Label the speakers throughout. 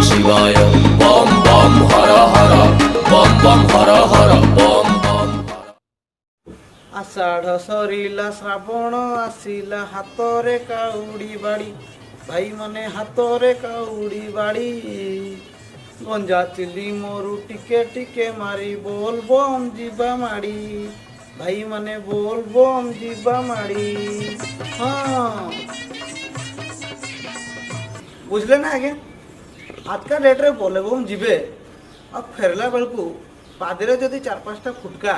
Speaker 1: शिवाय बम बम हर हर बम बम हर हर बम बम
Speaker 2: आषाढ़ सरिला श्रावण आसिला हातरे काउड़ी बाड़ी भाई मने हातरे काउड़ी बाड़ी गंजा चिली मोरू टिके टिके मारी बोल बम जीवा माड़ी भाई मने बोल बम जीवा माड़ी। हाँ बुझले ना आगे आज का डेट रे बोले बम जीवे और फेरला बेलू पादे जदि 4-5टा फुटका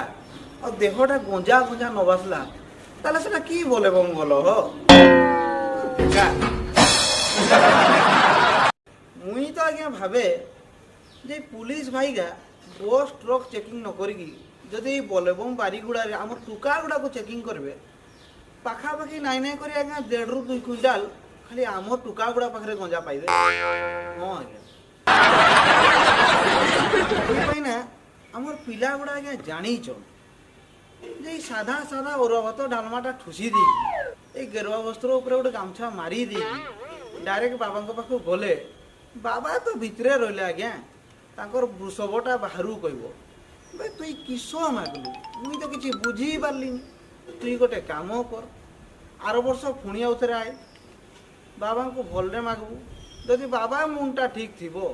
Speaker 2: और देहटा गंजा गंजा न बासला ताले सेटा की बोले बम गल हो मुई तो आज्ञा भावे जे पुलिस भाईगा बस ट्रक चेकिंग न करी जदि बोले बम बारीगुड़ा आम टुका गुड़ा को चेकिंग करबे पाखापाखि नाई नाई करी आज्ञा 1.5 ରୁ 2 क्विंटाल खाली आम टुका गुड़ा पाखरे गंजा पाइबे। हाँ आज्ञा ना आमर पिला गुड़ा आज्ञा जानीचन जे साधा साधा अरुआ भात डालमाटा ठुसी दी ए गेरुआ वस्त्र उपरे गोटे गामछा मारी दी डायरेक्ट बाबा पाखु गले बाबा तो भितरे रहिले आज्ञा तांकर वृषभटा बाहरु कहबो भाई तुई किस मागलु मुई तो किसी बुझी पारलिनी तुई गोटे काम कर आर वर्ष पुणी आउथरे आए बाबा को भलरे मागबू जदि बाबा मुंडा ठीक थिबो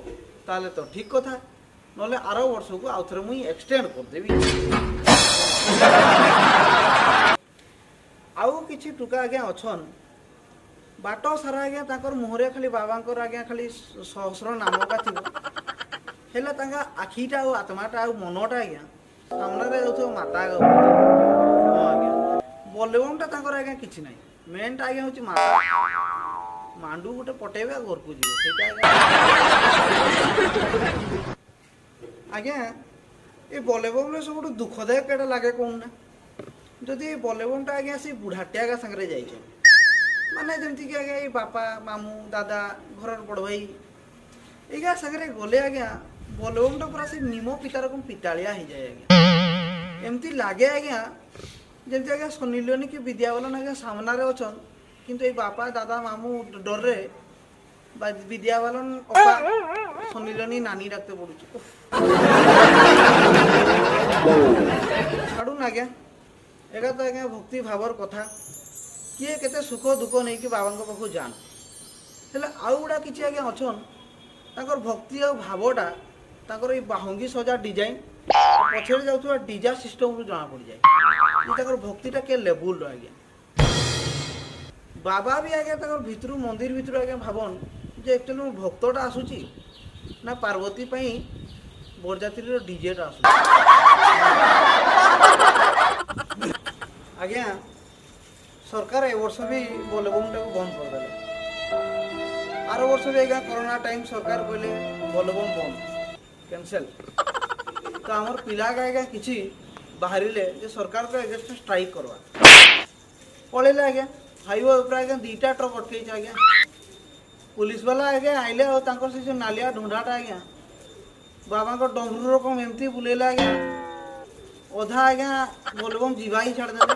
Speaker 2: ताले तो ठीक कथा नले आर वर्ष को आउथरे मुई एक्सटेंड कर देबी। आउ किछि टुका आज्ञा अछन बाट सारा आज्ञा तांकर मुहरे खाली बाबांकर आज्ञा खाली सहस्र नामका थिबो हेले तांका आखिटा और आत्माटा और मनटा आज्ञा सामने जाउथो माता गो। हां आज्ञा बोलबमटा तांकर आज्ञा किछि नै मेनटा आज्ञा होछि माता मांडू गोटे पटेबे घर को जीवे सेटा आज्ञा ये बोलेबम रे सब दुखदायक केटा लागे कौन ना जदि बोलेबमटा आज्ञा से बुढ़ाटिया का संगे जाइछे माने जेमती कि आज्ञा ये बापा मामू दादा घर बड़ भाई एगा संगे गले आज्ञा बोलेबमटा पूरा से निमो पिता रकम पिटालिया हो जाए आज्ञा एमती लागे आज्ञा जेमती आज्ञा सुनिलोनी कि विद्यावलन आज्ञा सामना रे अछन किंतु ये बापा दादा मामू डर रे विद्यावलन अपा सुनिलोनी नानी रखते पड़ुछ छाड़ू ना आज्ञा एगा तो आज्ञा भक्ति भावर कथा किए केते सुख दुख नहीं कि बाबा पाखु जान हेले आउ गुड़ा किछि आज्ञा अछन ताकर भक्ति और भावटा ताकर ये बाहंगी सजा डिजाइन पछरे जाउथवा डीजा सिस्टम रु जाना पड़ जाए ये ताकर भक्तिटा के लेवल रो आज्ञा बाबा भी आज्ञा ताकर भितरु मंदिर भितरु आज्ञा भावन जे एक्चुअली भक्तटा आसुची ना पार्वती पई बरजात्री रो डीजेटा आसुची आज्ञा सरकार ए वर्ष भी बोलबमटा को बंद कर देले आर वर्ष भी आज्ञा कोरोना टाइम सरकार कहले बोलबम बंद कैंसिल तो आमर पिला आज्ञा किछि बाहरिले जे सरकार को एगेंस्ट स्ट्राइक करवा पळेले आज्ञा हाईवे ऊपर आज्ञा 2टा ट्रक अटकै आज्ञा पुलिस वाला आज्ञा आइले और तांकर से जो नालिया ढूंढाटा आज्ञा बाबा को डमरू रकम एमती बुलेले आज्ञा अधा आज्ञा बोलबम जीवा ही छाड़ देले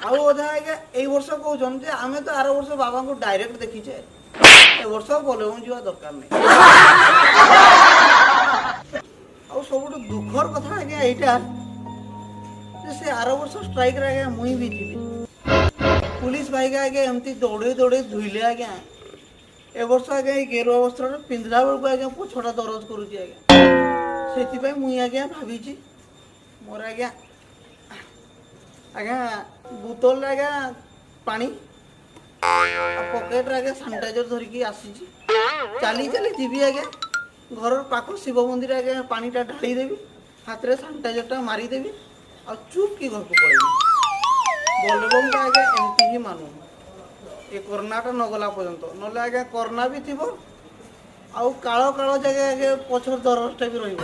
Speaker 2: आउ अधा आज्ञा एई वर्ष कहउछन जे आमे तो आर वर्ष बाबा को डायरेक्ट देखिछे ए वर्ष बोलबम जीवा दरकार नै आउ सबुठ दुखर कथा आज्ञा एटा जे से आर वर्ष स्ट्राइक रे आज्ञा मुई भी थी पुलिस भाई का आज्ञा एमती दौड़े दौड़े धुइले आज्ञा ए वर्ष आज्ञा गेरुआ वस्त्र पिंधला बेलू आज्ञा पछटा दरज करुची आज्ञा सेति मुई आज्ञा भाभी मोर आज्ञा आज्ञा बोतल आज्ञा पानी पकेट आज्ञा सानिटाइजर धरिकी आसी चली चली जीवी आज्ञा घर पाख शिव मंदिर आज्ञा पानीटा ढाई देवी हाथ में सानिटाइजरटा मारिदेवी आ चुप की घर को पड़ेगी बोलबमटा आज्ञा एमती ही मानू ये कोरोनाटा न गला पर्यंत नले आज्ञा कोरोना भी थी आउ कालो कालो जगह आगे पछर दरजटा भी रही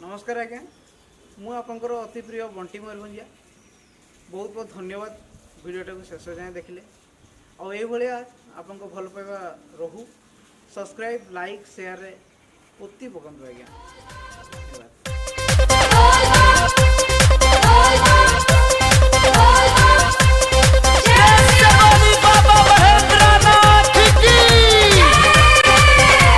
Speaker 2: नमस्कार आज्ञा मु आपंकर अति प्रिय बंटी मयूरभंजिया बहुत बहुत धन्यवाद वीडियोटा को शेष जाए देखिले और ये आपको भल पाइबा रहू सब्सक्राइब लाइक शेयर रे पोती पकंतु आज्ञा।